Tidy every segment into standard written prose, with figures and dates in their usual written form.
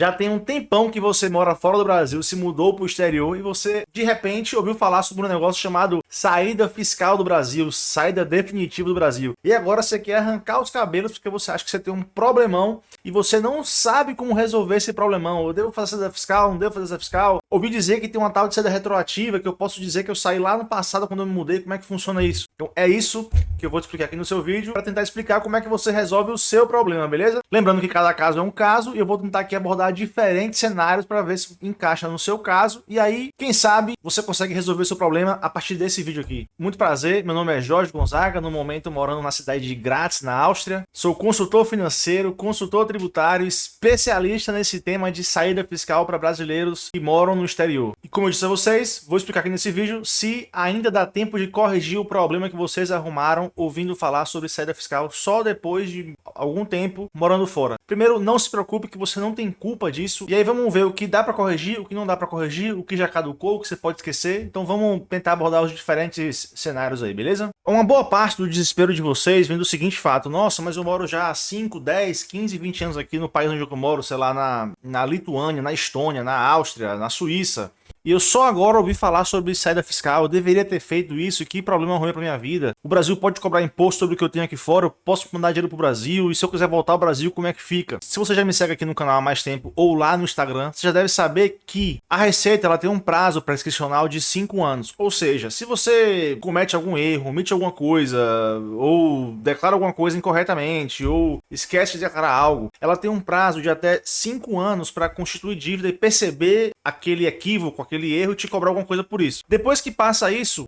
Já tem um tempão que você mora fora do Brasil, se mudou para o exterior e você, de repente, ouviu falar sobre um negócio chamado saída fiscal do Brasil, saída definitiva do Brasil. E agora você quer arrancar os cabelos porque você acha que você tem um problemão e você não sabe como resolver esse problemão. Eu devo fazer saída fiscal? Não devo fazer saída fiscal? Ouvi dizer que tem uma tal de saída retroativa, que eu posso dizer que eu saí lá no passado quando eu me mudei. Como é que funciona isso? Então é isso que eu vou te explicar aqui no seu vídeo para tentar explicar como é que você resolve o seu problema, beleza? Lembrando que cada caso é um caso e eu vou tentar aqui abordar diferentes cenários para ver se encaixa no seu caso e aí, quem sabe, você consegue resolver o seu problema a partir desse vídeo aqui. Muito prazer, meu nome é Jorge Gonzaga, no momento morando na cidade de Graz, na Áustria. Sou consultor financeiro, consultor tributário, especialista nesse tema de saída fiscal para brasileiros que moram no exterior. E como eu disse a vocês, vou explicar aqui nesse vídeo se ainda dá tempo de corrigir o problema que vocês arrumaram ouvindo falar sobre saída fiscal só depois de algum tempo morando fora. Primeiro, não se preocupe que você não tem culpa disso. E aí vamos ver o que dá para corrigir, o que não dá para corrigir, o que já caducou, o que você pode esquecer. Então vamos tentar abordar os diferentes cenários aí, beleza? Uma boa parte do desespero de vocês vem do seguinte fato: nossa, mas eu moro já há 5, 10, 15, 20 anos aqui no país onde eu moro, sei lá, na Lituânia, na Estônia, na Áustria, na Suíça. E eu só agora ouvi falar sobre saída fiscal, eu deveria ter feito isso, que problema ruim pra minha vida. O Brasil pode cobrar imposto sobre o que eu tenho aqui fora, eu posso mandar dinheiro pro Brasil, e se eu quiser voltar ao Brasil, como é que fica? Se você já me segue aqui no canal há mais tempo, ou lá no Instagram, você já deve saber que a Receita ela tem um prazo prescricional de 5 anos. Ou seja, se você comete algum erro, omite alguma coisa, ou declara alguma coisa incorretamente, ou esquece de declarar algo, ela tem um prazo de até 5 anos para constituir dívida e perceber aquele equívoco, aquele erro e te cobrar alguma coisa por isso. Depois que passa isso,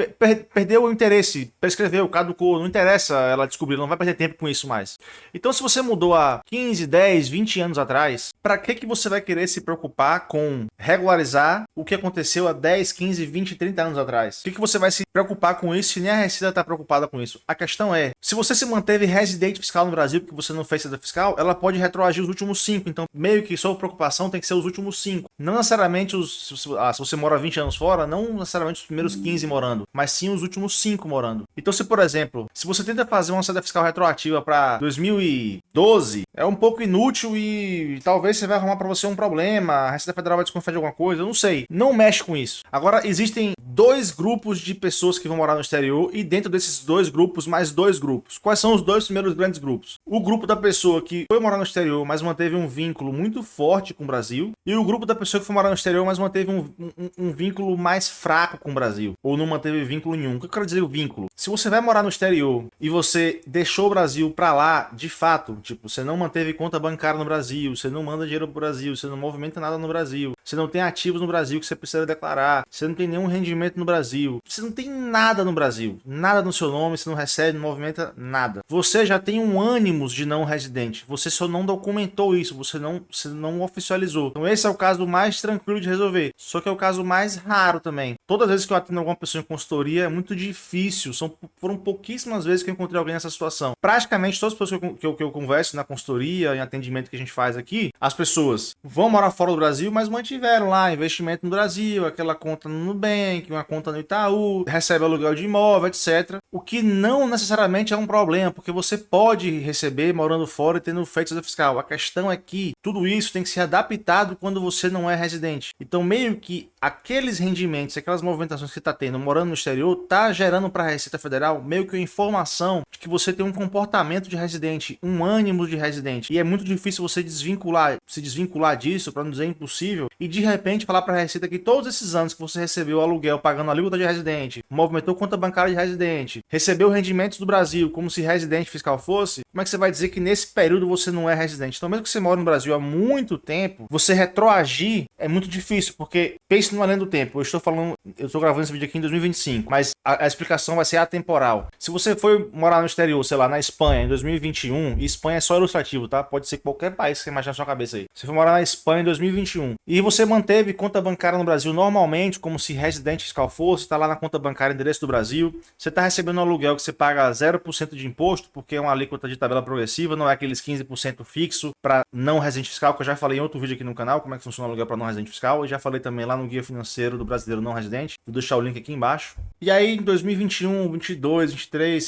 perdeu o interesse, prescreveu, caducou, não interessa ela descobrir, não vai perder tempo com isso mais. Então se você mudou há 15, 10, 20 anos atrás, para que você vai querer se preocupar com regularizar o que aconteceu há 10, 15, 20, 30 anos atrás? O que você vai se preocupar com isso se nem a Receita está preocupada com isso? A questão é, se você se manteve residente fiscal no Brasil porque você não fez saída fiscal, ela pode retroagir os últimos 5, então meio que sua preocupação tem que ser os últimos 5. Não necessariamente se você mora 20 anos fora, não necessariamente os primeiros 15 morando, mas sim os últimos 5 morando. Então se, por exemplo, se você tenta fazer uma saída fiscal retroativa para 2012, é um pouco inútil e talvez você vai arrumar para você um problema, a Receita Federal vai desconfiar de alguma coisa, eu não sei. Não mexe com isso. Agora, existem 2 grupos de pessoas que vão morar no exterior e dentro desses 2 grupos, mais 2 grupos. Quais são os 2 primeiros grandes grupos? O grupo da pessoa que foi morar no exterior, mas manteve um vínculo muito forte com o Brasil, e o grupo da pessoa que foi morar no exterior, mas manteve um vínculo mais fraco com o Brasil, ou não manteve vínculo nenhum. O que eu quero dizer o vínculo? Se você vai morar no exterior e você deixou o Brasil pra lá, de fato, tipo, você não manteve conta bancária no Brasil, você não manda dinheiro pro Brasil, você não movimenta nada no Brasil, você não tem ativos no Brasil que você precisa declarar, você não tem nenhum rendimento no Brasil, você não tem nada no Brasil, nada no seu nome, você não recebe, não movimenta nada. Você já tem um ânimos de não residente, você só não documentou isso, você não oficializou. Então esse é o caso mais tranquilo de resolver, só que é o caso mais raro também. Todas as vezes que eu atendo alguma pessoa em consultoria é muito difícil, foram pouquíssimas vezes que eu encontrei alguém nessa situação. Praticamente todas as pessoas que eu converso na consultoria, em atendimento que a gente faz aqui, as pessoas vão morar fora do Brasil, mas mantiveram lá investimento no Brasil, aquela conta no Nubank, uma conta no Itaú, recebe aluguel de imóvel, etc. O que não necessariamente é um problema, porque você pode receber morando fora e tendo feito saída fiscal. A questão é que tudo isso tem que ser adaptado quando você não é residente. Então meio que aqueles rendimentos, aquelas movimentações que você está tendo morando no exterior, tá gerando para a Receita Federal meio que uma informação de que você tem um comportamento de residente, um ânimo de residente. E é muito difícil você se desvincular disso, para não dizer impossível, e de repente falar para a Receita que todos esses anos que você recebeu aluguel pagando alíquota de residente, movimentou conta bancária de residente, recebeu rendimentos do Brasil como se residente fiscal fosse, como é que você vai dizer que nesse período você não é residente? Então mesmo que você mora no Brasil há muito tempo, você retroagir é muito difícil, porque pense numa linha do tempo. Eu estou gravando esse vídeo aqui em 2025, mas a explicação vai ser atemporal. Se você foi morar no exterior, sei lá, na Espanha em 2021, e Espanha é só ilustrativo, tá? Pode ser qualquer país que você imaginar na sua cabeça aí. Você foi morar na Espanha em 2021 e você manteve conta bancária no Brasil normalmente, como se residente fiscal fosse, está lá na conta bancária endereço do Brasil, você está recebendo um aluguel que você paga 0% de imposto, porque é uma alíquota de tabela progressiva, não é aqueles 15% fixo para não residente fiscal, que eu já falei em outro vídeo aqui no canal, como é que funciona o aluguel para não residente fiscal, e já falei também lá no Guia Financeiro do Brasileiro Não Residente. residente. Vou deixar o link aqui embaixo. E aí, em 2021, 22, 23,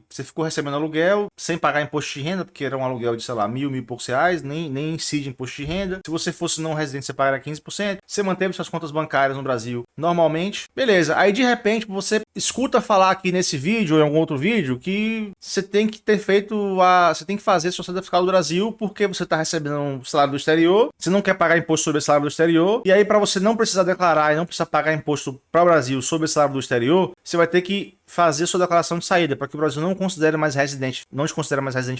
você ficou recebendo aluguel sem pagar imposto de renda, porque era um aluguel de, sei lá, mil e poucos reais, nem incide imposto de renda. Se você fosse não residente, você pagaria 15%. Você manteve suas contas bancárias no Brasil normalmente. Beleza. Aí, de repente, você escuta falar aqui nesse vídeo ou em algum outro vídeo que você tem que ter você tem que fazer sua saída fiscal do Brasil porque você está recebendo um salário do exterior, você não quer pagar imposto sobre esse salário do exterior, e aí para você não precisar declarar e não precisar pagar imposto para o Brasil sobre esse salário do exterior, você vai ter que fazer sua declaração de saída, para que o Brasil não te considere mais residente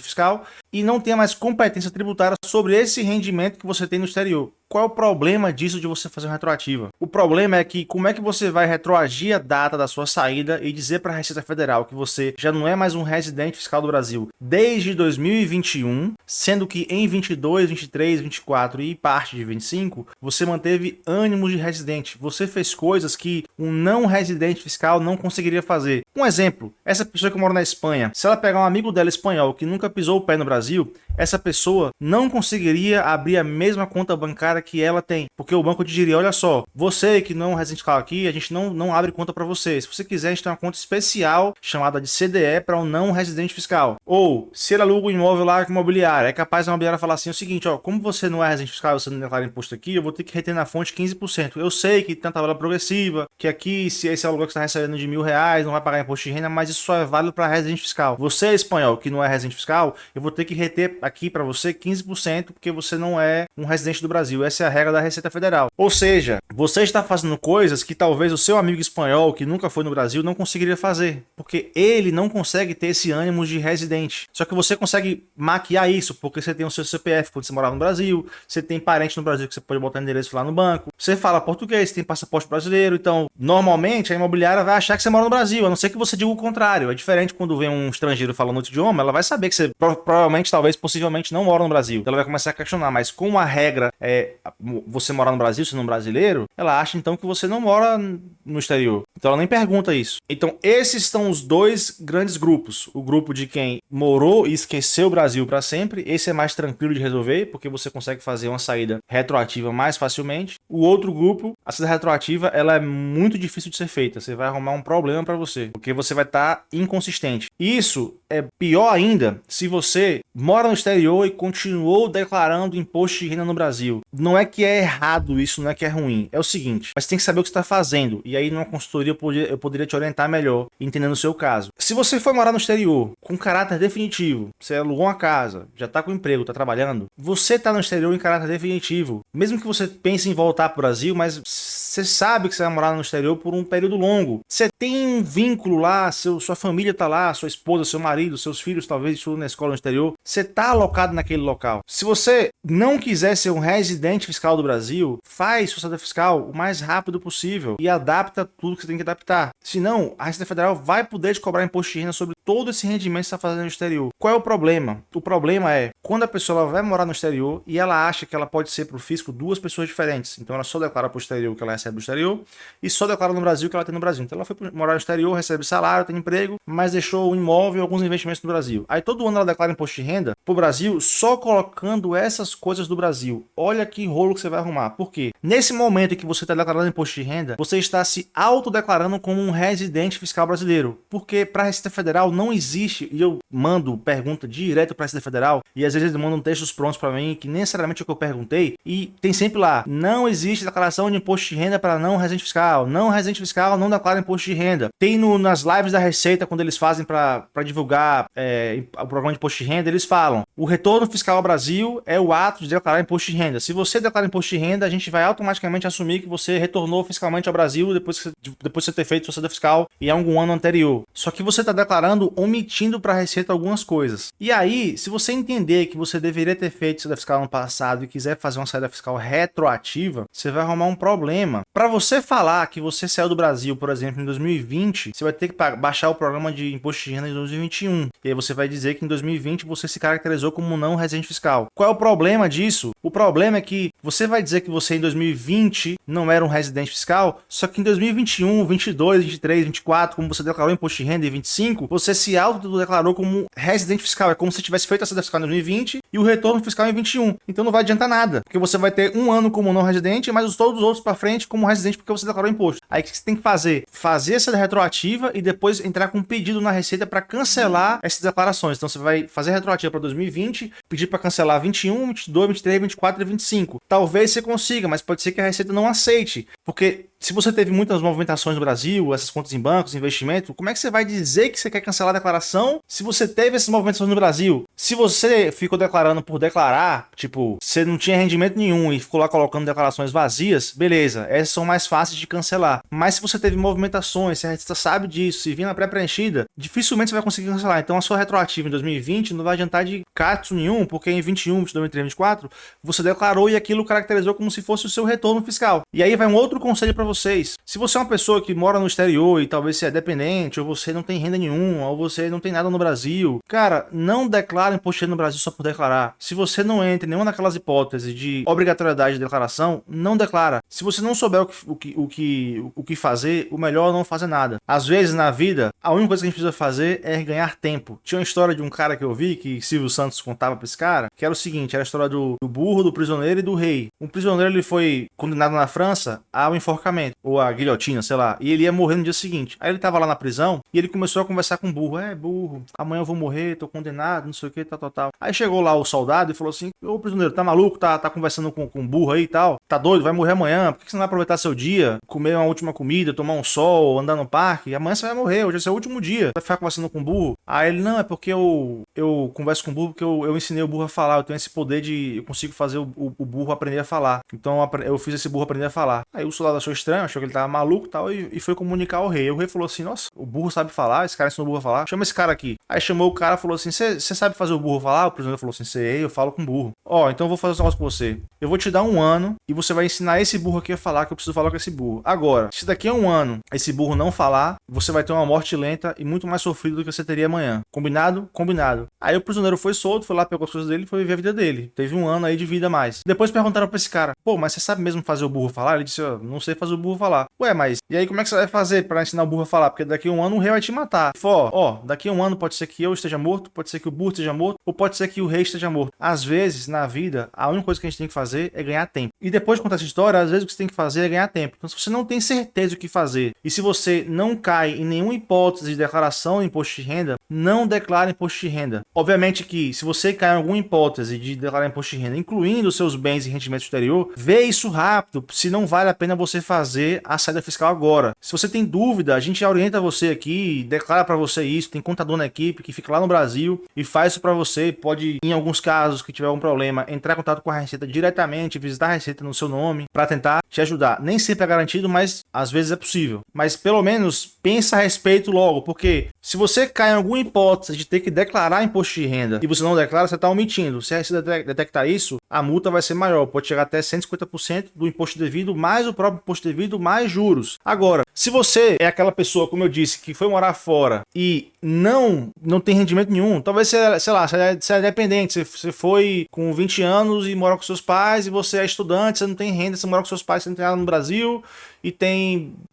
fiscal e não tenha mais competência tributária sobre esse rendimento que você tem no exterior. Qual é o problema disso de você fazer uma retroativa? O problema é que como é que você vai retroagir a data da sua saída e dizer para a Receita Federal que você já não é mais um residente fiscal do Brasil desde 2021, sendo que em 22, 23, 24 e parte de 25, você manteve ânimos de residente. Você fez coisas que um não residente fiscal não conseguiria fazer. Um exemplo, essa pessoa que mora na Espanha, se ela pegar um amigo dela espanhol que nunca pisou o pé no Brasil, essa pessoa não conseguiria abrir a mesma conta bancária que ela tem, porque o banco diria, olha só, você que não é um residente fiscal aqui, a gente não abre conta para você. Se você quiser, a gente tem uma conta especial chamada de CDE para um não residente fiscal. Ou, se ele aluga um imóvel lá com imobiliária, é capaz a imobiliária falar assim, o seguinte, ó, como você não é residente fiscal, você não declara imposto aqui, eu vou ter que reter na fonte 15%. Eu sei que tem uma tabela progressiva, que aqui, se esse aluguel que você está recebendo de R$1.000, não vai pagar imposto de renda, mas isso só é válido para residente fiscal. Você, espanhol, que não é residente fiscal, eu vou ter que reter aqui para você 15%, porque você não é um residente do Brasil. Essa é a regra da Receita Federal. Ou seja, você está fazendo coisas que talvez o seu amigo espanhol, que nunca foi no Brasil, não conseguiria fazer, porque ele não consegue ter esse ânimo de residente. Só que você consegue maquiar isso, porque você tem o seu CPF quando você morava no Brasil, você tem parente no Brasil que você pode botar endereço lá no banco, você fala português, você tem passaporte brasileiro, então, normalmente, a imobiliária vai achar que você mora no Brasil, a não ser que você diga o contrário. É diferente quando vem um estrangeiro falando outro idioma, ela vai saber que você provavelmente, talvez, possivelmente não mora no Brasil. Então ela vai começar a questionar, mas como a regra é você morar no Brasil, sendo um brasileiro, ela acha então que você não mora no exterior. Então ela nem pergunta isso. Então esses são os dois grandes grupos. O grupo de quem morou e esqueceu o Brasil para sempre, esse é mais tranquilo de resolver, porque você consegue fazer uma saída retroativa mais facilmente. O outro grupo, a saída retroativa, ela é muito difícil de ser feita. Você vai arrumar um problema para você, porque você vai estar inconsistente. Isso é pior ainda se você mora no exterior e continuou declarando imposto de renda no Brasil. Não é que é errado isso, não é que é ruim. É o seguinte, mas tem que saber o que você está fazendo. E aí numa consultoria eu poderia te orientar melhor, entendendo o seu caso. Se você for morar no exterior com caráter definitivo, você alugou uma casa, já está com emprego, está trabalhando, você está no exterior em caráter definitivo. Mesmo que você pense em voltar para o Brasil, mas você sabe que você vai morar no exterior por um período longo. Você tem um vínculo lá, sua família está lá, sua esposa, seu marido, seus filhos talvez estudam na escola no exterior. Você está alocado naquele local. Se você não quiser ser um residente fiscal do Brasil, faz sua saída fiscal o mais rápido possível e adapta tudo que você tem que adaptar. Senão, a Receita Federal vai poder te cobrar imposto de renda sobre todo esse rendimento que você está fazendo no exterior. Qual é o problema? O problema é quando a pessoa vai morar no exterior e ela acha que ela pode ser para o fisco duas pessoas diferentes. Então ela só declara para o exterior que ela recebe do exterior e só declara no Brasil que ela tem no Brasil. Então ela foi morar no exterior, recebe salário, tem emprego, mas deixou o imóvel e alguns investimentos no Brasil. Aí todo ano ela declara imposto de renda para o Brasil só colocando essas coisas do Brasil. Olha que rolo que você vai arrumar. Por quê? Nesse momento em que você está declarando imposto de renda, você está se autodeclarando como um residente fiscal brasileiro. Porque para a Receita Federal não existe, e eu mando pergunta direto para a Receita Federal, e às vezes eles mandam textos prontos para mim, que nem necessariamente é o que eu perguntei, e tem sempre lá, não existe declaração de imposto de renda para não residente fiscal. Não residente fiscal não declara imposto de renda. Tem nas lives da Receita, quando eles fazem para divulgar o programa de imposto de renda, eles falam, o retorno fiscal ao Brasil é o ato de declarar imposto de renda. Se você declara imposto de renda, a gente vai automaticamente assumir que você retornou fiscalmente ao Brasil depois de você ter feito sua saída fiscal em algum ano anterior. Só que você está declarando omitindo para a Receita algumas coisas. E aí, se você entender que você deveria ter feito saída fiscal no passado e quiser fazer uma saída fiscal retroativa, você vai arrumar um problema. Para você falar que você saiu do Brasil, por exemplo, em 2020, você vai ter que baixar o programa de imposto de renda em 2021. E aí você vai dizer que em 2020 você se caracterizou como não residente fiscal. Qual é o problema disso? O problema é que você vai dizer que você em 2020 não era um residente fiscal, só que em 2021, 22, 23, 24, como você declarou imposto de renda em 25, você se autodeclarou como residente fiscal. É como se tivesse feito a saída fiscal em 2020 e o retorno fiscal em 21. Então não vai adiantar nada, porque você vai ter um ano como não residente, mas todos os outros para frente como residente porque você declarou imposto. Aí o que você tem que fazer? Fazer essa retroativa e depois entrar com um pedido na Receita para cancelar essas declarações. Então você vai fazer a retroativa para 2020, pedir para cancelar 21, 22, 23, 24 e 25. Talvez você consiga, mas pode ser que a Receita não aceite, porque se você teve muitas movimentações no Brasil, essas contas em bancos, investimento, como é que você vai dizer que você quer cancelar a declaração se você teve essas movimentações no Brasil? Se você ficou declarando por declarar, tipo, você não tinha rendimento nenhum e ficou lá colocando declarações vazias, beleza, essas são mais fáceis de cancelar. Mas se você teve movimentações, se a Receita sabe disso, se vir na pré-preenchida, dificilmente você vai conseguir cancelar. Então a sua retroativa em 2020 não vai adiantar de catso nenhum, porque em 21, 22, 23, 24, você declarou e aquilo caracterizou como se fosse o seu retorno fiscal. E aí vai um outro conselho para vocês. Se você é uma pessoa que mora no exterior e talvez você é dependente, ou você não tem renda nenhuma, ou você não tem nada no Brasil, cara, não declara imposto de renda no Brasil só por declarar. Se você não entra em nenhuma daquelas hipóteses de obrigatoriedade de declaração, não declara. Se você não souber o que fazer, o melhor é não fazer nada. Às vezes na vida, a única coisa que a gente precisa fazer é ganhar tempo. Tinha uma história de um cara que eu vi, que Silvio Santos contava pra esse cara, que era o seguinte, era a história do burro, do prisioneiro e do rei. Um prisioneiro, ele foi condenado na França ao enforcamento, ou a guilhotina, sei lá, e ele ia morrer no dia seguinte. Aí ele tava lá na prisão e ele começou a conversar com o burro. Burro, amanhã eu vou morrer, tô condenado, não sei o que, tal. Aí chegou lá o soldado e falou assim: ô prisioneiro, tá maluco? Tá conversando com o burro aí e tal? Tá doido? Vai morrer amanhã? Por que você não vai aproveitar seu dia, comer uma última comida, tomar um sol, andar no parque? Amanhã você vai morrer, hoje é seu último dia. Vai ficar conversando com o burro? Aí ele, não, é porque eu converso com o burro porque eu ensinei o burro a falar, eu tenho esse poder de, eu consigo fazer o burro aprender a falar. Então eu fiz esse burro aprender a falar. Aí o soldado achou estranho, achou que ele tava maluco e tal, e foi comunicar ao rei. Aí o rei falou assim: nossa, o burro sabe falar, esse cara ensinou o burro a falar, chama esse cara aqui. Aí chamou o cara e falou assim: você sabe fazer o burro falar? O prisioneiro falou assim: sei, eu falo com burro. Então eu vou fazer um negócio com você. Eu vou te dar um ano e você vai ensinar esse burro aqui a falar, que eu preciso falar com esse burro. Agora, se daqui a um ano esse burro não falar, você vai ter uma morte lenta e muito mais sofrida do que você teria amanhã. Combinado? Combinado. Aí o prisioneiro foi solto, foi lá, pegou as coisas dele e foi viver a vida dele. Teve um ano aí de vida a mais. Depois perguntaram pra esse cara: pô, mas você sabe mesmo fazer o burro falar? Ele disse: não sei fazer o burro falar. Ué, mas e aí como é que você vai fazer pra ensinar o burro a falar? Porque daqui a um ano o rei vai te matar. Daqui a um ano pode ser que eu esteja morto, pode ser que o burro esteja morto, ou pode ser que o rei esteja morto. Às vezes, na vida, a única coisa que a gente tem que fazer é ganhar tempo. E depois de contar essa história, às vezes o que você tem que fazer é ganhar tempo. Então, se você não tem certeza do que fazer, e se você não cai em nenhuma hipótese de declaração de imposto de renda, não declare imposto de renda. Obviamente que, se você cai em alguma hipótese de declarar imposto de renda, incluindo os seus bens e rendimento exterior, vê isso rápido, se não vale a pena você fazer a saída fiscal agora. Se você tem dúvida, a gente orienta você aqui, declara para você isso, tem contador na equipe que fica lá no Brasil e faz isso para você. Pode, em alguns casos que tiver algum problema, entrar em contato com a Receita diretamente, visitar a Receita no seu nome para tentar te ajudar. Nem sempre é garantido, mas às vezes é possível. Mas pelo menos pensa a respeito logo, porque se você cai em alguma hipótese de ter que declarar imposto de renda e você não declara, você está omitindo. Se a Receita detectar isso, a multa vai ser maior, pode chegar até 150% do imposto devido, mais o próprio imposto devido, mais juros. Agora, se você é aquela pessoa, como eu disse, que foi morar fora e não tem rendimento nenhum, talvez você, sei lá, você é dependente, você foi com 20 anos e mora com seus pais, e você é estudante, você não tem renda, você mora com seus pais, você não tem nada no Brasil e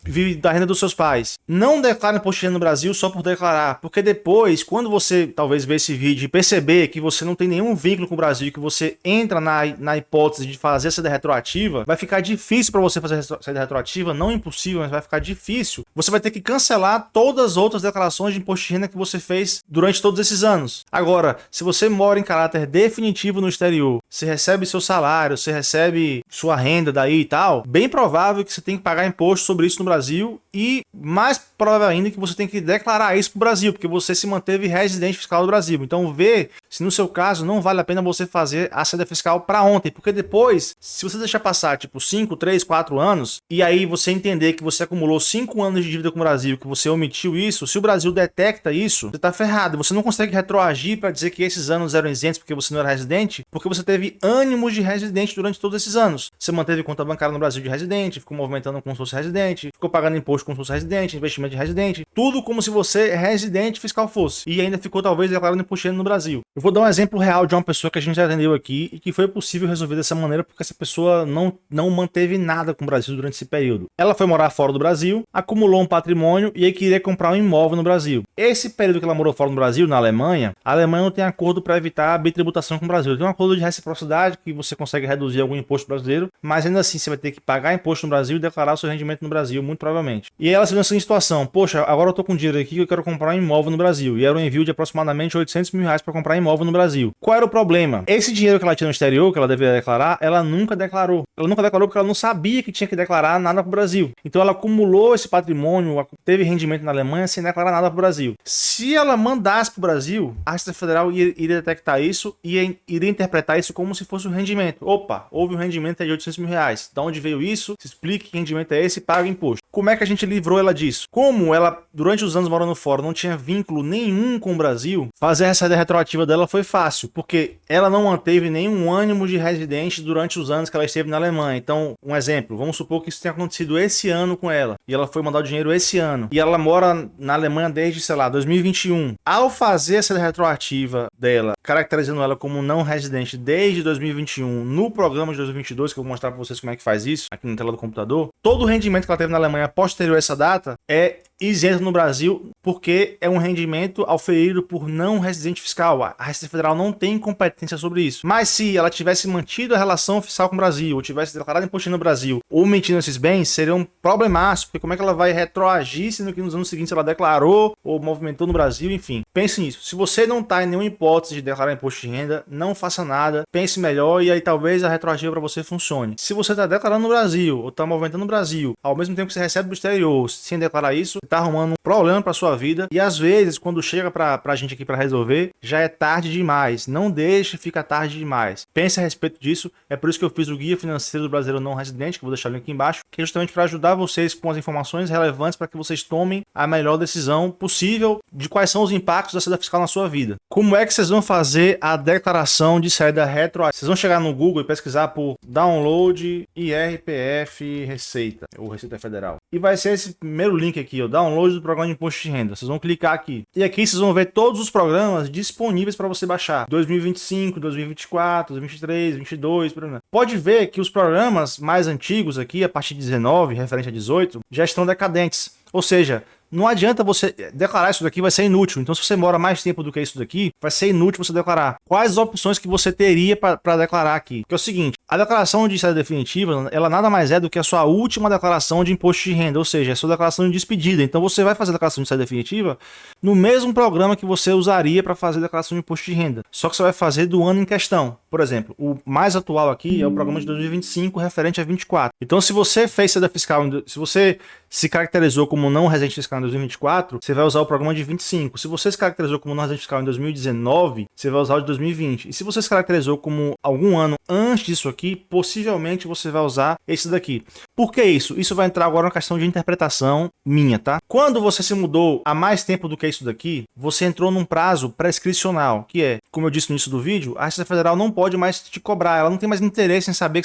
vive da renda dos seus pais. Não declare imposto de renda no Brasil só por declarar, porque depois, quando você talvez ver esse vídeo e perceber que você não tem nenhum vínculo com o Brasil, que você entra na hipótese de fazer a saída retroativa, vai ficar difícil para você fazer a saída retroativa, não impossível, mas vai ficar difícil. Você vai ter que cancelar todas as outras declarações de imposto de renda que você fez durante todos esses anos. Agora, se você mora em caráter definitivo no exterior, você recebe seu salário, você recebe sua renda daí e tal, bem provável que você tem que pagar imposto sobre isso no Brasil, e mais provável ainda que você tem que declarar isso pro Brasil, porque você se manteve residente fiscal do Brasil. Então vê se no seu caso não vale a pena você fazer a saída fiscal para ontem, porque depois, se você deixar passar tipo 5, 3, 4 anos, e aí você entender que você acumulou 5 anos de dívida com o Brasil, que você omitiu isso, se o Brasil detecta isso, você tá ferrado. Você não consegue retroagir para dizer que esses anos eram isentos porque você não era residente, porque você teve ânimos de residente durante todos esses anos. Você manteve conta bancária no Brasil de residente, ficou movimentando como se fosse residente, ficou pagando imposto como se fosse residente, investimento de residente, tudo como se você residente fiscal fosse. E ainda ficou talvez declarando imposto de renda no Brasil. Eu vou dar um exemplo real de uma pessoa que a gente já atendeu aqui e que foi possível resolver dessa maneira porque essa pessoa não manteve nada com o Brasil durante esse período. Ela foi morar fora do Brasil, acumulou um patrimônio e aí queria comprar um imóvel no Brasil. Esse período que ela morou fora do Brasil, na Alemanha, a Alemanha não tem acordo para evitar a bitributação com o Brasil. Tem um acordo de reciprocidade que você consegue reduzir algum imposto brasileiro, mas ainda assim você vai ter que pagar imposto no Brasil e declarar o seu rendimento no Brasil, muito provavelmente. E ela se viu nessa situação: poxa, agora eu tô com dinheiro aqui que eu quero comprar um imóvel no Brasil. E era um envio de aproximadamente R$800 mil para comprar imóvel no Brasil. Qual era o problema? Esse dinheiro que ela tinha no exterior, que ela deveria declarar, ela nunca declarou. Ela nunca declarou porque ela não sabia que tinha que declarar nada para o Brasil. Então ela acumulou esse patrimônio, teve rendimento na Alemanha sem declarar nada para o Brasil. Se ela mandasse para o Brasil, a Receita Federal iria detectar isso e iria interpretar isso como se fosse um rendimento. Opa, houve um rendimento de R$800 mil. De onde veio isso? Se explique que rendimento é esse e paga imposto. Como é que a gente livrou ela disso? Como ela, durante os anos morando fora, não tinha vínculo nenhum com o Brasil, fazer a saída retroativa dela foi fácil, porque ela não manteve nenhum ânimo de residente durante os anos que ela esteve na Alemanha. Então, um exemplo, vamos supor que isso tenha acontecido esse ano com ela, e ela foi mandar o dinheiro esse ano, e ela mora na Alemanha desde, sei lá, 2021. Ao fazer a saída retroativa dela, caracterizando ela como não residente desde 2021, no programa de 2022, que eu vou mostrar para vocês como é que faz isso, aqui na tela do computador, todo o rendimento que ela teve na Alemanha posterior a essa data é isento no Brasil, porque é um rendimento auferido por não residente fiscal. A Receita Federal não tem competência sobre isso. Mas se ela tivesse mantido a relação fiscal com o Brasil, ou tivesse declarado imposto no Brasil, ou mentindo esses bens, seria um problemaço, porque como é que ela vai retroagir, sendo que nos anos seguintes ela declarou, ou movimentou no Brasil, enfim. Pense nisso. Se você não está em nenhuma hipótese de declarar imposto de renda, não faça nada, pense melhor e aí talvez a retroativa para você funcione. Se você está declarando no Brasil, ou está movimentando no Brasil, ao mesmo tempo que você recebe do exterior, sem declarar isso, tá arrumando um problema para sua vida e às vezes quando chega pra gente aqui para resolver, já é tarde demais. Não deixe ficar tarde demais. Pense a respeito disso. É por isso que eu fiz o Guia Financeiro do Brasileiro Não Residente, que eu vou deixar o link aqui embaixo, que é justamente para ajudar vocês com as informações relevantes para que vocês tomem a melhor decisão possível de quais são os impactos da saída fiscal na sua vida. Como é que vocês vão fazer a declaração de saída retroativa? Vocês vão chegar no Google e pesquisar por download IRPF Receita, ou Receita Federal. E vai ser esse primeiro link aqui, ó, download do programa de imposto de renda. Vocês vão clicar aqui. E aqui vocês vão ver todos os programas disponíveis para você baixar. 2025, 2024, 2023, 2022, pode ver que os programas mais antigos aqui, a partir de 19, referente a 18, já estão decadentes. Ou seja, não adianta você declarar isso daqui, vai ser inútil. Então, se você mora mais tempo do que isso daqui, vai ser inútil você declarar. Quais as opções que você teria para declarar aqui? Que é o seguinte, a declaração de saída definitiva, ela nada mais é do que a sua última declaração de imposto de renda, ou seja, a sua declaração de despedida. Então, você vai fazer a declaração de saída definitiva no mesmo programa que você usaria para fazer a declaração de imposto de renda. Só que você vai fazer do ano em questão. Por exemplo, o mais atual aqui é o programa de 2025, referente a 24. Então, se você fez saída fiscal, se você se caracterizou como não residente fiscal em 2024, você vai usar o programa de 25. Se você se caracterizou como não residente fiscal em 2019, você vai usar o de 2020. E se você se caracterizou como algum ano antes disso aqui, possivelmente você vai usar esse daqui. Por que isso? Isso vai entrar agora na questão de interpretação minha, tá? Quando você se mudou há mais tempo do que isso daqui, você entrou num prazo prescricional, que é, como eu disse no início do vídeo, a Receita Federal não pode mais te cobrar, ela não tem mais interesse em saber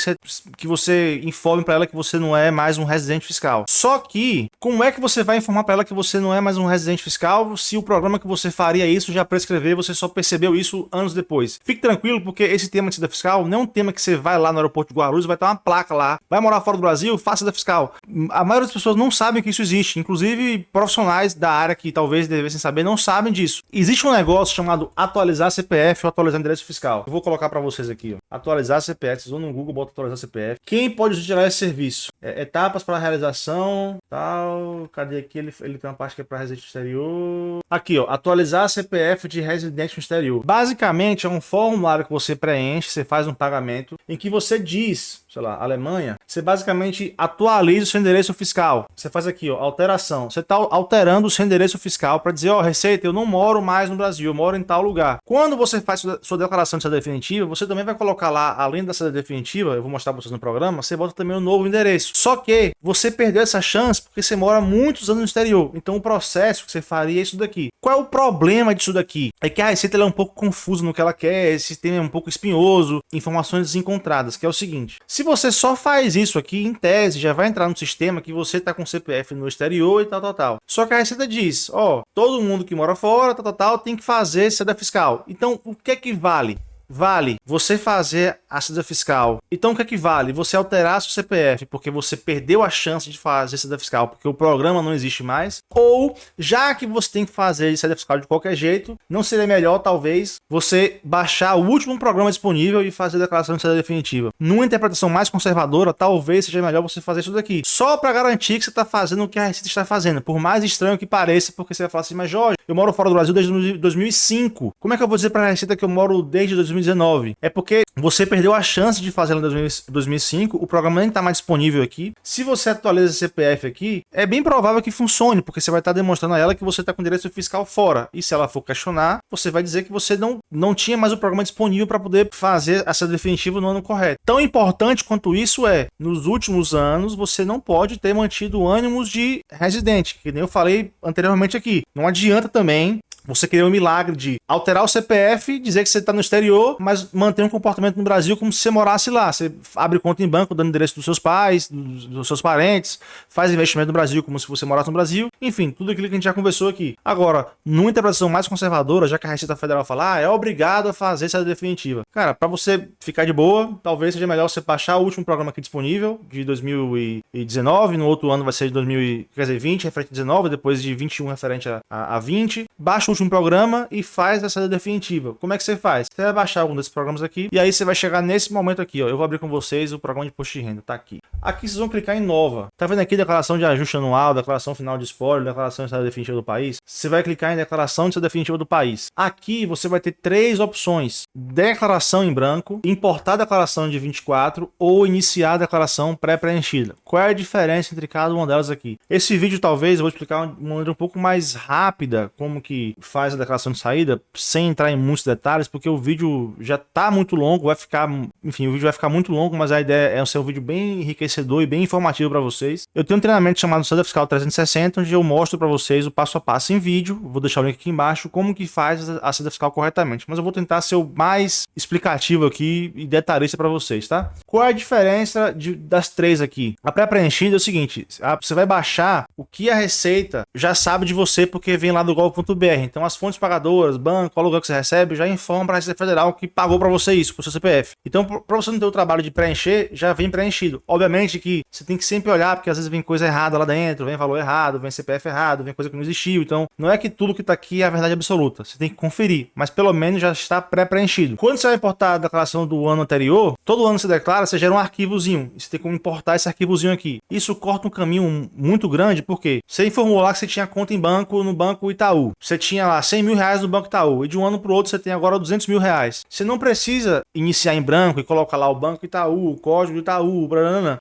que você informe para ela que você não é mais um residente fiscal. Só que, como é que você vai informar para ela que você não é mais um residente fiscal se o programa que você faria isso já prescreveu, você só percebeu isso anos depois? Fique tranquilo, porque esse tema de saída fiscal não é um tema que você vai lá no aeroporto de Guarulhos, vai ter uma placa lá, vai morar fora do Brasil, faça saída fiscal. A maioria das pessoas não sabem que isso existe, inclusive profissionais da área que talvez devessem saber não sabem disso. Existe um negócio chamado atualizar CPF ou atualizar endereço fiscal. Eu vou colocar para vocês aqui, ó. Atualizar CPF, vocês vão no Google, botam atualizar CPF. Quem pode utilizar esse serviço? Etapas para a realização, tal, cadê aqui? Ele tem uma parte que é para residente exterior. Aqui, ó, atualizar CPF de residente no exterior. Basicamente, é um formulário que você preenche, você faz um pagamento, em que você diz, sei lá, Alemanha, você basicamente atualiza o seu endereço fiscal. Você faz aqui, ó, alteração. Você está alterando o seu endereço fiscal para dizer, ó, Receita, eu não moro mais no Brasil, eu moro em tal lugar. Quando você faz sua declaração de saída definitiva, você também vai colocar lá, além da saída definitiva, eu vou mostrar para vocês no programa, você bota também o novo endereço. Só que você perdeu essa chance porque você mora muitos anos no exterior. Então o processo que você faria é isso daqui. Qual é o problema disso daqui? É que a Receita ela é um pouco confusa no que ela quer, esse tema é um pouco espinhoso, informações desencontradas, que é o seguinte. Se você só faz isso aqui, em tese, já vai entrar no sistema que você está com CPF no exterior e tal. Só que a Receita diz, ó, todo mundo que mora fora, tal, tem que fazer saída fiscal. Então, o que é que vale? Vale você fazer a saída fiscal. Então o que é que vale? Você alterar seu CPF porque você perdeu a chance de fazer saída fiscal porque o programa não existe mais, ou já que você tem que fazer saída fiscal de qualquer jeito, não seria melhor talvez você baixar o último programa disponível e fazer a declaração de saída definitiva? Numa interpretação mais conservadora, talvez seja melhor você fazer isso daqui, só para garantir que você está fazendo o que a Receita está fazendo, por mais estranho que pareça, porque você vai falar assim, mas Jorge, eu moro fora do Brasil desde 2005, como é que eu vou dizer para a Receita que eu moro desde 2019? É porque você perdeu a chance de fazer em 2005, o programa nem está mais disponível aqui. Se você atualiza esse CPF aqui, é bem provável que funcione, porque você vai estar demonstrando a ela que você está com direito fiscal fora, e se ela for questionar, você vai dizer que você não tinha mais o programa disponível para poder fazer essa definitiva no ano correto. Tão importante quanto isso é, nos últimos anos, você não pode ter mantido ânimos de residente, que nem eu falei anteriormente aqui. Não adianta também você querer um milagre de alterar o CPF, dizer que você está no exterior, mas manter um comportamento no Brasil como se você morasse lá. Você abre conta em banco dando endereço dos seus pais, dos seus parentes, faz investimento no Brasil como se você morasse no Brasil. Enfim, tudo aquilo que a gente já conversou aqui. Agora, numa interpretação mais conservadora, já que a Receita Federal fala, é obrigado a fazer essa definitiva. Cara, para você ficar de boa, talvez seja melhor você baixar o último programa aqui disponível, de 2019, no outro ano vai ser de 2020, referente a 19, depois de 21 referente a 20. Baixa o último programa e faz a saída definitiva. Como é que você faz? Você vai baixar algum desses programas aqui e aí você vai chegar nesse momento aqui, ó. Eu vou abrir com vocês o programa de imposto de renda, tá aqui. Aqui vocês vão clicar em nova. Tá vendo aqui declaração de ajuste anual, declaração final de espólio, declaração de saída definitiva do país? Você vai clicar em declaração de saída definitiva do país. Aqui você vai ter três opções: declaração em branco, importar a declaração de 24 ou iniciar a declaração pré-preenchida. Qual é a diferença entre cada uma delas aqui? Esse vídeo talvez eu vou explicar de uma maneira um pouco mais rápida como que faz a declaração de saída, sem entrar em muitos detalhes, porque o vídeo já tá muito longo, vai ficar, enfim, o vídeo vai ficar muito longo, mas a ideia é ser um vídeo bem enriquecedor e bem informativo para vocês. Eu tenho um treinamento chamado Saída Fiscal 360, onde eu mostro para vocês o passo a passo em vídeo, vou deixar o link aqui embaixo, como que faz a saída fiscal corretamente, mas eu vou tentar ser o mais explicativo aqui e detalhista para vocês, tá? Qual é a diferença das três aqui? A pré-preenchida é o seguinte, você vai baixar o que a Receita já sabe de você, porque vem lá do gov.br. Então as fontes pagadoras, banco, aluguel que você recebe, já informam para a Receita Federal que pagou para você isso, para o seu CPF. Então, para você não ter o trabalho de preencher, já vem preenchido. Obviamente que você tem que sempre olhar, porque às vezes vem coisa errada lá dentro, vem valor errado, vem CPF errado, vem coisa que não existiu. Então, não é que tudo que está aqui é a verdade absoluta. Você tem que conferir, mas pelo menos já está pré-preenchido. Quando você vai importar a declaração do ano anterior, todo ano você declara, você gera um arquivozinho. E você tem como importar esse arquivozinho aqui. Isso corta um caminho muito grande, porque você informou lá que você tinha conta em banco, no Banco Itaú. Você tinha lá 100 mil reais no Banco Itaú, e de um ano para o outro você tem agora 200 mil reais. Você não precisa iniciar em branco e colocar lá o Banco Itaú, o código do Itaú,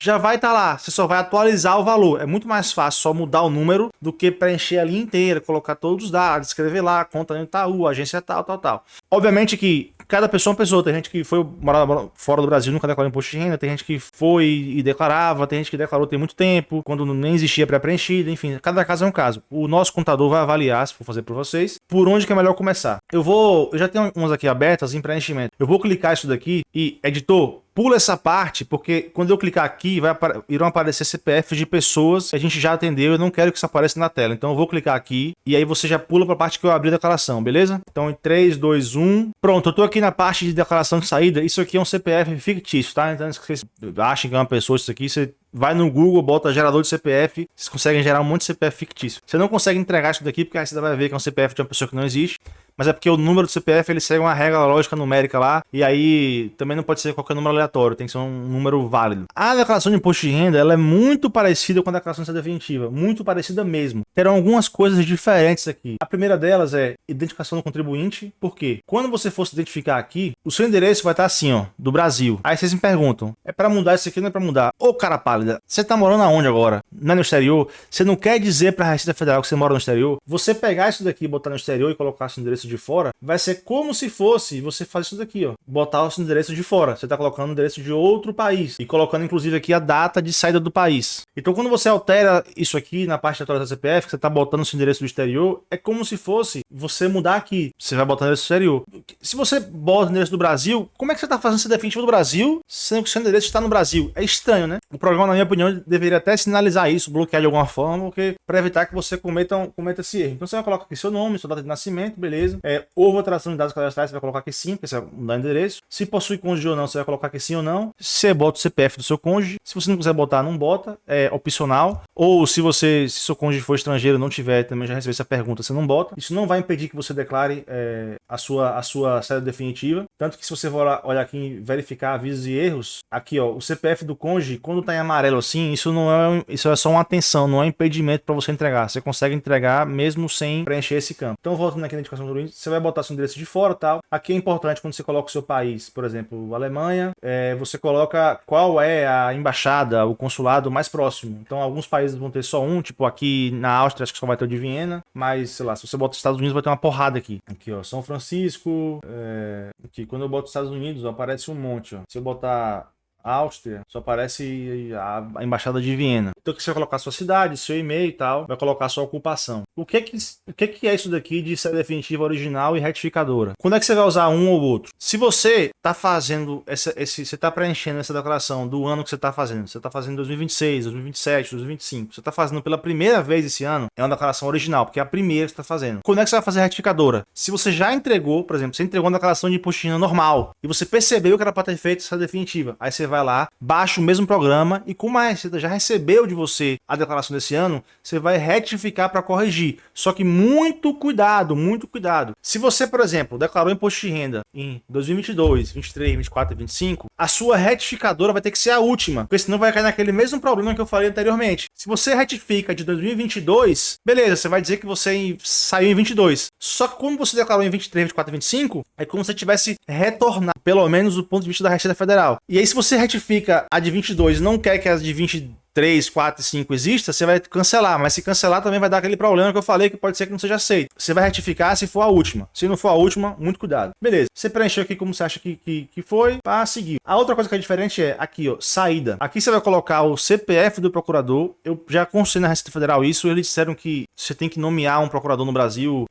já vai estar lá, você só vai atualizar o valor. É muito mais fácil só mudar o número do que preencher a linha inteira, colocar todos os dados, escrever lá, conta no Itaú, agência tal. Obviamente que cada pessoa é uma pessoa. Tem gente que foi morar fora do Brasil, nunca declarou imposto de renda, tem gente que foi e declarava, tem gente que declarou tem muito tempo, quando nem existia pré-preenchido, enfim, cada caso é um caso. O nosso contador vai avaliar, se for fazer para vocês, por onde que é melhor começar. Eu já tenho umas aqui abertas em preenchimento. Eu vou clicar isso daqui e, editor, pula essa parte, porque quando eu clicar aqui, irão aparecer CPF de pessoas que a gente já atendeu. Eu não quero que isso apareça na tela. Então eu vou clicar aqui e aí você já pula para a parte que eu abri a declaração, beleza? Então em 3, 2, 1. Pronto, eu tô aqui na parte de declaração de saída. Isso aqui é um CPF fictício, tá? Então se vocês acham que é uma pessoa, isso aqui, você vai no Google, bota gerador de CPF, vocês conseguem gerar um monte de CPF fictício. Você não consegue entregar isso daqui porque aí você vai ver que é um CPF de uma pessoa que não existe, mas é porque o número do CPF ele segue uma regra lógica numérica lá, e aí também não pode ser qualquer número aleatório, tem que ser um número válido. A declaração de imposto de renda, ela é muito parecida com a declaração de saída definitiva, muito parecida mesmo. Terão algumas coisas diferentes aqui. A primeira delas é identificação do contribuinte, porque quando você for se identificar aqui, o seu endereço vai estar assim, ó, do Brasil. Aí vocês me perguntam, é para mudar isso aqui ou não é para mudar? Ô cara pálida, você tá morando aonde agora? Não é no exterior? Você não quer dizer para a Receita Federal que você mora no exterior? Você pegar isso daqui, botar no exterior e colocar seu endereço de fora, vai ser como se fosse você fazer isso daqui, ó, botar o seu endereço de fora. Você tá colocando o endereço de outro país e colocando inclusive aqui a data de saída do país. Então quando você altera isso aqui na parte de atualização do CPF, que você tá botando o seu endereço do exterior, é como se fosse você mudar aqui. Você vai botar o endereço do exterior. Se você bota o endereço do Brasil, como é que você tá fazendo essa definitiva do Brasil, sendo que o seu endereço está no Brasil? É estranho, né? O programa, na minha opinião, deveria até sinalizar minimizar isso, bloquear de alguma forma, para evitar que você cometa esse erro. Então você vai colocar aqui seu nome, sua data de nascimento, beleza. Houve alteração de dados cadastrais, você vai colocar aqui sim, porque você vai mudar o endereço. Se possui cônjuge ou não, você vai colocar aqui sim ou não. Você bota o CPF do seu cônjuge. Se você não quiser botar, não bota, é opcional. Ou se seu cônjuge for estrangeiro, não tiver, também já recebeu essa pergunta, você não bota. Isso não vai impedir que você declare a sua saída definitiva. Tanto que se você for olhar aqui em verificar avisos e erros, aqui ó, o CPF do cônjuge, quando tá em amarelo assim, isso é só uma atenção, não é impedimento para você entregar. Você consegue entregar mesmo sem preencher esse campo. Então voltando aqui na identificação do cliente, você vai botar seu endereço de fora, tal. Aqui é importante quando você coloca o seu país, por exemplo, Alemanha, você coloca qual é a embaixada, o consulado mais próximo. Então alguns países vão ter só um, tipo aqui na Áustria acho que só vai ter o de Viena, mas sei lá, se você bota os Estados Unidos vai ter uma porrada aqui. Aqui ó, São Francisco, aqui quando eu boto Estados Unidos aparece um monte, ó. Se eu botar Áustria, só aparece a embaixada de Viena. Então você vai colocar sua cidade, seu e-mail e tal, vai colocar sua ocupação. O que é isso daqui de saída definitiva original e retificadora? Quando é que você vai usar um ou outro? Se você está fazendo você está preenchendo essa declaração do ano que você está fazendo, você está fazendo 2026, 2027, 2025, você está fazendo pela primeira vez esse ano, é uma declaração original, porque é a primeira que você está fazendo. Quando é que você vai fazer a retificadora? Se você já entregou, por exemplo, você entregou uma declaração de imposto de renda normal e você percebeu que era para ter feito essa definitiva, aí você vai lá, baixa o mesmo programa e como a Receita já recebeu de você a declaração desse ano, você vai retificar para corrigir. Só que muito cuidado, muito cuidado. Se você, por exemplo, declarou imposto de renda em 2022, 23, 24 e 25, a sua retificadora vai ter que ser a última, porque senão vai cair naquele mesmo problema que eu falei anteriormente. Se você retifica de 2022, beleza, você vai dizer que você saiu em 22. Só que como você declarou em 23, 24 e 25, é como se você tivesse retornado, pelo menos do ponto de vista da Receita Federal. E aí se você retifica a de 22 e não quer que as de 23, 4 e 5 exista, você vai cancelar, mas se cancelar também vai dar aquele problema que eu falei que pode ser que não seja aceito. Você vai retificar se for a última. Se não for a última, muito cuidado. Beleza, você preencheu aqui como você acha que foi, para seguir. A outra coisa que é diferente é aqui, ó, saída. Aqui você vai colocar o CPF do procurador. Eu já consultei na Receita Federal isso, eles disseram que você tem que nomear um procurador no Brasil,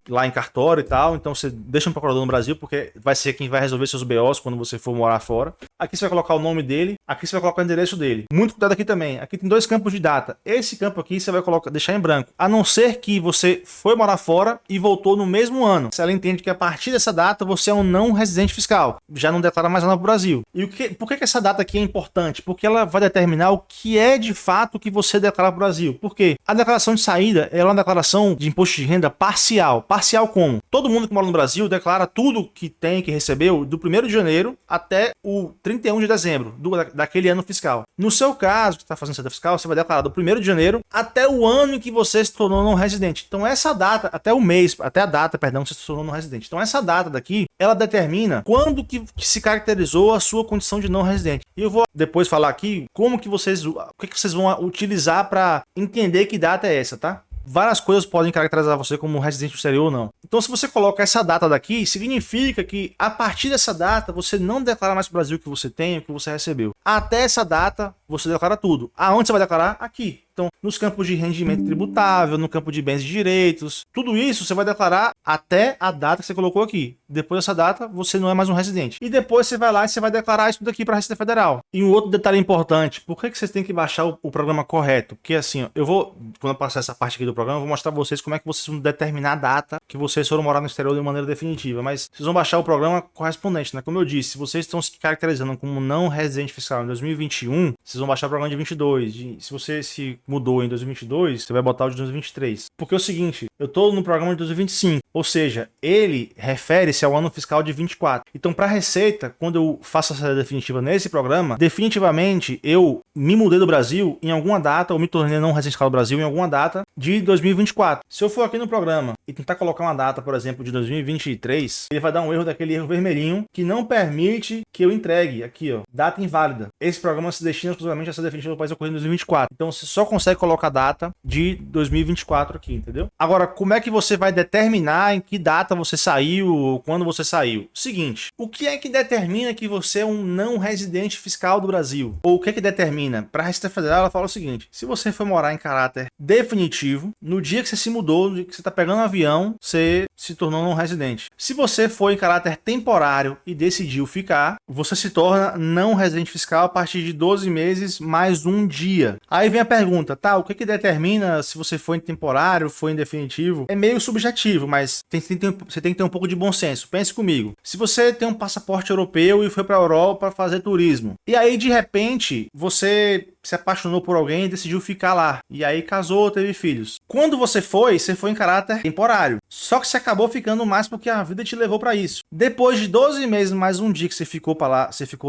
lá em cartório e tal, então você deixa um procurador no Brasil, porque vai ser quem vai resolver seus BOs quando você for morar fora. Aqui você vai colocar o nome dele, aqui você vai colocar o endereço dele. Muito cuidado aqui também. Aqui tem dois campos de data. Esse campo aqui você vai deixar em branco. A não ser que você foi morar fora e voltou no mesmo ano. Se ela entende que a partir dessa data você é um não residente fiscal. Já não declara mais nada para o Brasil. E por que essa data aqui é importante? Porque ela vai determinar o que é de fato que você declara para o Brasil. Por quê? A declaração de saída é uma declaração de imposto de renda parcial. Parcial como? Todo mundo que mora no Brasil declara tudo que tem, que recebeu, do 1º de janeiro até o 31 de dezembro daquele ano fiscal. No seu caso, que está fazendo saída fiscal, você vai declarar do 1º de janeiro até o ano em que você se tornou não residente. Então essa data, até a data, que você se tornou não residente. Então essa data daqui, ela determina quando que se caracterizou a sua condição de não residente. E eu vou depois falar aqui o que vocês vão utilizar para entender que data é essa, tá? Várias coisas podem caracterizar você como residente do exterior ou não. Então, se você coloca essa data daqui, significa que a partir dessa data você não declara mais para o Brasil o que você tem, o que você recebeu. Até essa data, você declara tudo. Aonde você vai declarar? Aqui. Então, nos campos de rendimento tributável, no campo de bens e direitos, tudo isso você vai declarar até a data que você colocou aqui. Depois dessa data, você não é mais um residente. E depois você vai lá e você vai declarar isso tudo aqui para a Receita Federal. E um outro detalhe importante, por que vocês têm que baixar o programa correto? Porque assim, quando eu passar essa parte aqui do programa, eu vou mostrar para vocês como é que vocês vão determinar a data que vocês foram morar no exterior de maneira definitiva. Mas vocês vão baixar o programa correspondente, né? Como eu disse, se vocês estão se caracterizando como não residente fiscal em 2021, vocês vão baixar o programa de 22. Se você se mudou em 2022, você vai botar o de 2023. Porque é o seguinte, eu estou no programa de 2025, ou seja, ele refere-se ao ano fiscal de 24. Então, para a Receita, quando eu faço essa definitiva nesse programa, definitivamente eu me mudei do Brasil em alguma data, ou me tornei não residente fiscal do Brasil em alguma data de 2024. Se eu for aqui no programa e tentar colocar uma data, por exemplo, de 2023, ele vai dar um erro daquele erro vermelhinho que não permite que eu entregue aqui, ó, data inválida. Esse programa se destina exclusivamente a essa definitiva do país ocorrendo em 2024. Então, você só consegue colocar a data de 2024 aqui, entendeu? Agora, como é que você vai determinar em que data você saiu ou quando você saiu? Seguinte, o que é que determina que você é um não residente fiscal do Brasil? Ou o que é que determina? Para a Receita Federal, ela fala o seguinte: se você foi morar em caráter definitivo, no dia que você se mudou, no dia que você está pegando um avião, você se tornou não residente. Se você foi em caráter temporário e decidiu ficar, você se torna não residente fiscal a partir de 12 meses mais um dia. Aí vem a pergunta, tá, o que determina se você foi em temporário, foi em definitivo? É meio subjetivo, mas você tem que ter um pouco de bom senso. Pense comigo. Se você tem um passaporte europeu e foi para a Europa fazer turismo, e aí de repente você se apaixonou por alguém e decidiu ficar lá, e aí casou, teve filhos. Quando você foi em caráter temporário. Só que você acabou ficando mais porque a vida te levou para isso. Depois de 12 meses mais um dia que você ficou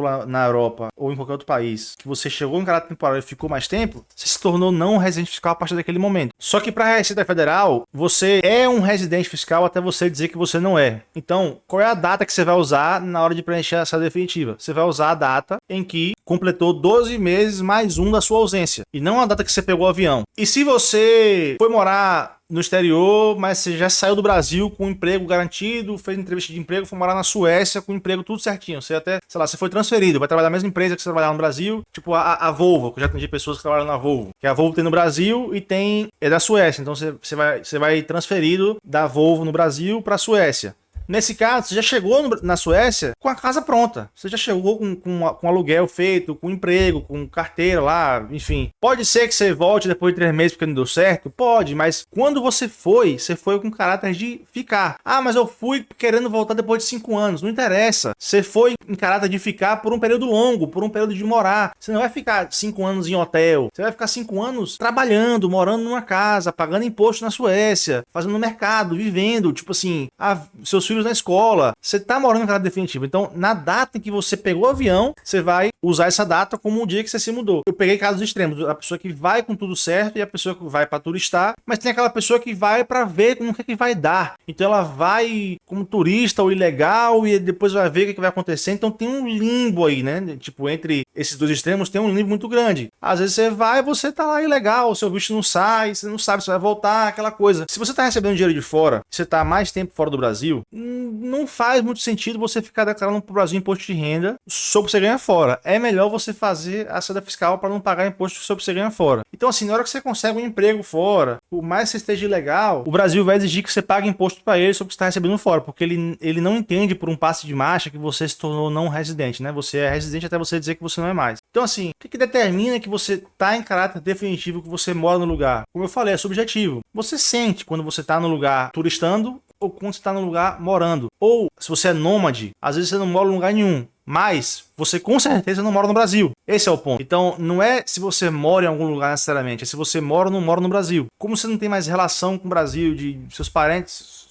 lá na Europa ou em qualquer outro país, que você chegou em caráter temporário e ficou mais tempo, você se tornou não residente fiscal a partir daquele momento. Só que para a Receita Federal, você é um residente fiscal até você dizer que você não é. Então, qual é a data que você vai usar na hora de preencher essa definitiva? Você vai usar a data em que completou 12 meses mais um da sua ausência, e não a data que você pegou o avião. E se você foi morar no exterior, mas você já saiu do Brasil com um emprego garantido, fez entrevista de emprego, foi morar na Suécia com um emprego tudo certinho. Você até, sei lá, você foi transferido, vai trabalhar na mesma empresa que você trabalhava no Brasil, tipo a Volvo, que eu já atendi pessoas que trabalham na Volvo. Que a Volvo tem no Brasil e é da Suécia, então você vai transferido da Volvo no Brasil para a Suécia. Nesse caso, você já chegou na Suécia com a casa pronta. Você já chegou com aluguel feito, com emprego, com carteira lá, enfim. Pode ser que você volte depois de 3 meses porque não deu certo? Pode, mas quando você foi com caráter de ficar. Ah, mas eu fui querendo voltar depois de 5 anos. Não interessa. Você foi em caráter de ficar por um período longo, por um período de morar. Você não vai ficar 5 anos em hotel. Você vai ficar 5 anos trabalhando, morando numa casa, pagando imposto na Suécia, fazendo mercado, vivendo. Tipo assim, seus filhos na escola, você tá morando em caráter definitivo. Então, na data em que você pegou o avião, você vai usar essa data como o dia que você se mudou. Eu peguei casos extremos, a pessoa que vai com tudo certo e a pessoa que vai para turistar, mas tem aquela pessoa que vai para ver como que vai dar. Então, ela vai como turista ou ilegal e depois vai ver o que vai acontecer. Então, tem um limbo aí, né? Tipo, entre esses dois extremos tem um limbo muito grande. Às vezes você vai e você tá lá ilegal, o seu visto não sai, você não sabe se vai voltar, aquela coisa. Se você tá recebendo dinheiro de fora, você tá mais tempo fora do Brasil, não faz muito sentido você ficar declarando pro Brasil imposto de renda sobre o que você ganha fora. É melhor você fazer a saída fiscal para não pagar imposto sobre o que você ganha fora. Então, assim, na hora que você consegue um emprego fora, por mais que você esteja ilegal, o Brasil vai exigir que você pague imposto para ele sobre o que você está recebendo fora, porque ele não entende por um passe de marcha que você se tornou não residente, né? Você é residente até você dizer que você não é mais. Então, assim, o que determina que você tá em caráter definitivo, que você mora no lugar? Como eu falei, é subjetivo. Você sente quando você tá no lugar turistando ou quando você está no lugar morando. Ou, se você é nômade, às vezes você não mora em lugar nenhum, mas você com certeza não mora no Brasil. Esse é o ponto. Então, não é se você mora em algum lugar necessariamente, é se você mora ou não mora no Brasil. Como você não tem mais relação com o Brasil, de seus parentes,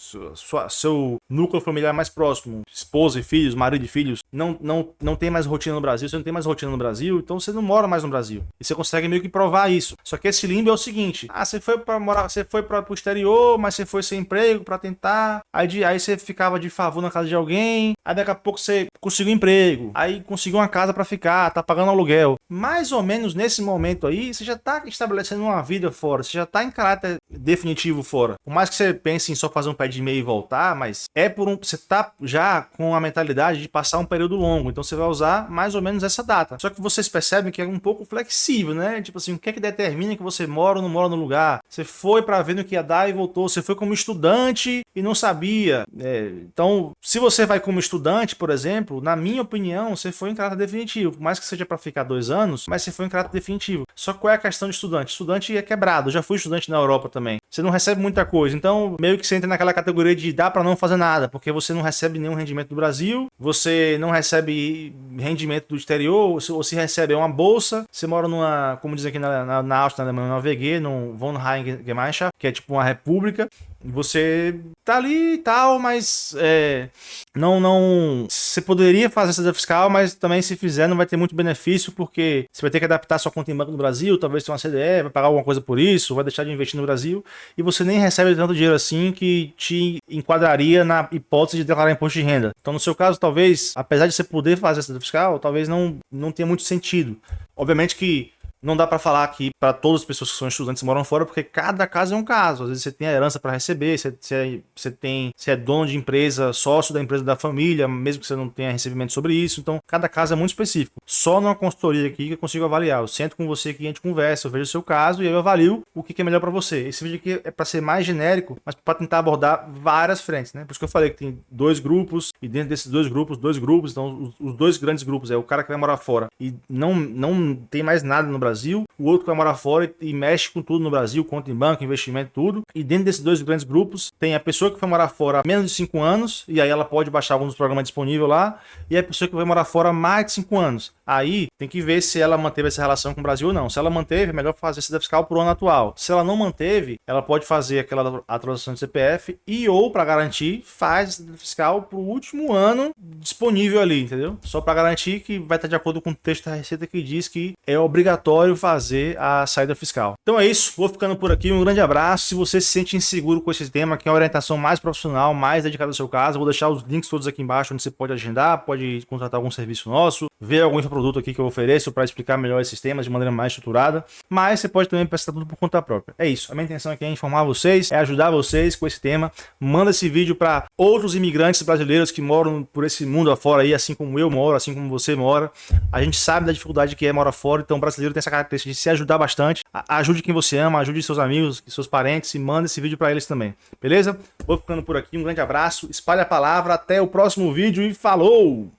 seu núcleo familiar mais próximo, esposa e filhos, marido e filhos, não tem mais rotina no Brasil, você não tem mais rotina no Brasil, então você não mora mais no Brasil. E você consegue meio que provar isso. Só que esse limbo é o seguinte: você foi para morar, você foi para o exterior, mas você foi sem emprego para tentar, aí você ficava de favor na casa de alguém, aí daqui a pouco você conseguiu emprego, aí conseguiu uma casa para ficar, tá pagando aluguel. Mais ou menos nesse momento aí, você já tá estabelecendo uma vida fora, você já tá em caráter definitivo fora. Por mais que você pense em só fazer um pé de meia e voltar, mas você tá já com a mentalidade de passar um período longo, então você vai usar mais ou menos essa data. Só que vocês percebem que é um pouco flexível, né? Tipo assim, o que é que determina que você mora ou não mora no lugar? Você foi para ver no que ia dar e voltou, você foi como estudante e não sabia. Então, se você vai como estudante, por exemplo, na minha opinião, você foi em caráter definitivo. Por mais que seja para ficar 2 anos, mas você foi em caráter definitivo. Só que qual é a questão de estudante? Estudante é quebrado. Eu já fui estudante na Europa também. Você não recebe muita coisa. Então, meio que você entra naquela categoria de dá para não fazer nada, porque você não recebe nenhum rendimento do Brasil, você não recebe rendimento do exterior, ou se recebe uma bolsa, você mora numa, como diz aqui na Áustria, na Alemanha, numa WG, num Wohnheimgemeinschaft, que é tipo uma república. Você tá ali e tal, mas não. Você poderia fazer essa fiscal, mas também se fizer não vai ter muito benefício, porque você vai ter que adaptar sua conta em banco no Brasil, talvez tenha uma CDE, vai pagar alguma coisa por isso, vai deixar de investir no Brasil, e você nem recebe tanto dinheiro assim que te enquadraria na hipótese de declarar imposto de renda. Então, no seu caso, talvez, apesar de você poder fazer essa fiscal, talvez não tenha muito sentido. Obviamente que Não dá para falar aqui para todas as pessoas que são estudantes e moram fora, porque cada caso é um caso. Às vezes você tem a herança para receber, você é dono de empresa, sócio da empresa da família, mesmo que você não tenha recebimento sobre isso. Então, cada caso é muito específico. Só numa consultoria aqui que eu consigo avaliar. Eu sento com você aqui, a gente conversa, eu vejo o seu caso e eu avalio o que é melhor para você. Esse vídeo aqui é para ser mais genérico, mas para tentar abordar várias frentes, né? Por isso que eu falei que tem 2 grupos, e dentro desses 2 grupos, então os 2 grandes grupos é o cara que vai morar fora e não tem mais nada no Brasil, o outro que vai morar fora e mexe com tudo no Brasil, conta em banco, investimento, tudo. E dentro desses 2 grandes grupos tem a pessoa que vai morar fora há menos de 5 anos, e aí ela pode baixar alguns programas disponíveis lá, e a pessoa que vai morar fora há mais de 5 anos. Aí tem que ver se ela manteve essa relação com o Brasil ou não. Se ela manteve, é melhor fazer cidadania fiscal pro ano atual. Se ela não manteve, ela pode fazer aquela atualização de CPF e ou, para garantir, faz a cidadania fiscal pro último ano disponível ali, entendeu? Só para garantir que vai estar de acordo com o texto da Receita que diz que é obrigatório fazer a saída fiscal. Então é isso, vou ficando por aqui, um grande abraço. Se você se sente inseguro com esse tema, que é uma orientação mais profissional, mais dedicada ao seu caso, eu vou deixar os links todos aqui embaixo, onde você pode agendar, pode contratar algum serviço nosso, ver algum infoproduto aqui que eu ofereço para explicar melhor esses temas de maneira mais estruturada, mas você pode também prestar tudo por conta própria. É isso, a minha intenção aqui é informar vocês, é ajudar vocês com esse tema. Manda esse vídeo para outros imigrantes brasileiros que moram por esse mundo afora aí, assim como eu moro, assim como você mora. A gente sabe da dificuldade que é morar fora, então o brasileiro tem essa característica de se ajudar bastante. Ajude quem você ama, ajude seus amigos, seus parentes e manda esse vídeo para eles também, beleza? Vou ficando por aqui, um grande abraço, espalhe a palavra, até o próximo vídeo e falou!